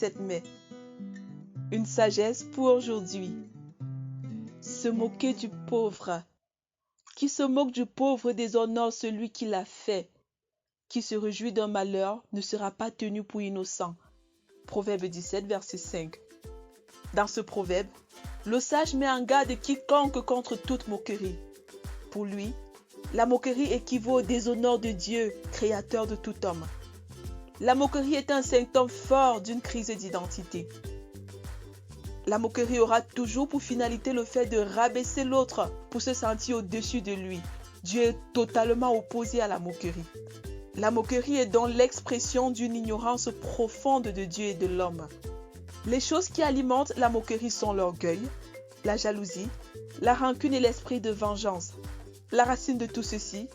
27 mai. Une sagesse pour aujourd'hui. Se moquer du pauvre. Qui se moque du pauvre déshonore celui qui l'a fait. Qui se réjouit d'un malheur ne sera pas tenu pour innocent. Proverbe 17, verset 5. Dans ce proverbe, le sage met en garde quiconque contre toute moquerie. Pour lui, la moquerie équivaut au déshonneur de Dieu, créateur de tout homme. La moquerie est un symptôme fort d'une crise d'identité. La moquerie aura toujours pour finalité le fait de rabaisser l'autre pour se sentir au-dessus de lui. Dieu est totalement opposé à la moquerie. La moquerie est donc l'expression d'une ignorance profonde de Dieu et de l'homme. Les choses qui alimentent la moquerie sont l'orgueil, la jalousie, la rancune et l'esprit de vengeance. La racine de tout ceci,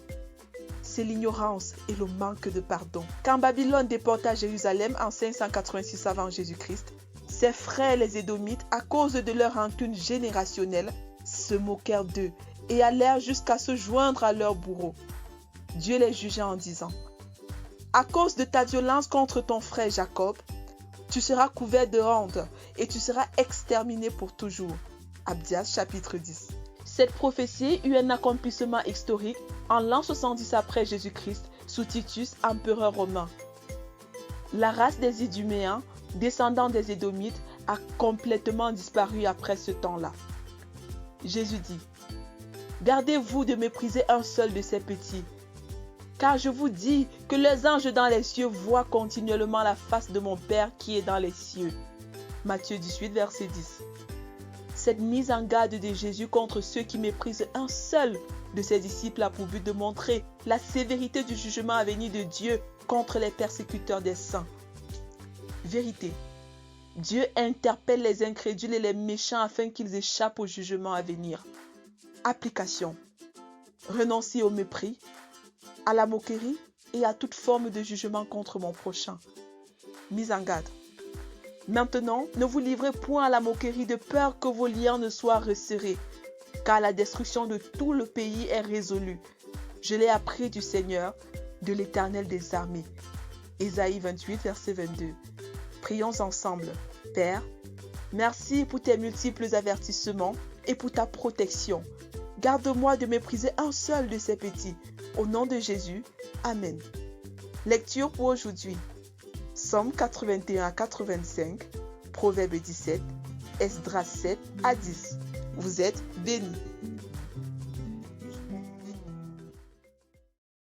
c'est l'ignorance et le manque de pardon. Quand Babylone déporta Jérusalem en 586 avant Jésus-Christ, ses frères les Édomites, à cause de leur rancune générationnelle, se moquèrent d'eux et allèrent jusqu'à se joindre à leurs bourreaux. Dieu les jugea en disant: à cause de ta violence contre ton frère Jacob, tu seras couvert de honte et tu seras exterminé pour toujours. Abdias chapitre 10. Cette prophétie eut un accomplissement historique en l'an 70 après Jésus-Christ sous Titus, empereur romain. La race des Iduméens, descendants des Édomites, a complètement disparu après ce temps-là. Jésus dit: gardez-vous de mépriser un seul de ces petits, car je vous dis que les anges dans les cieux voient continuellement la face de mon Père qui est dans les cieux. Matthieu 18, verset 10. Cette mise en garde de Jésus contre ceux qui méprisent un seul de ses disciples a pour but de montrer la sévérité du jugement à venir de Dieu contre les persécuteurs des saints. Vérité. Dieu interpelle les incrédules et les méchants afin qu'ils échappent au jugement à venir. Application. Renoncer au mépris, à la moquerie et à toute forme de jugement contre mon prochain. Mise en garde. Maintenant, ne vous livrez point à la moquerie de peur que vos liens ne soient resserrés, car la destruction de tout le pays est résolue. Je l'ai appris du Seigneur, de l'Éternel des armées. Ésaïe 28, verset 22. Prions ensemble. Père, merci pour tes multiples avertissements et pour ta protection. Garde-moi de mépriser un seul de ces petits. Au nom de Jésus, Amen. Lecture pour aujourd'hui. Psaume 81 à 85, Proverbe 17, Esdras 7 à 10. Vous êtes bénis.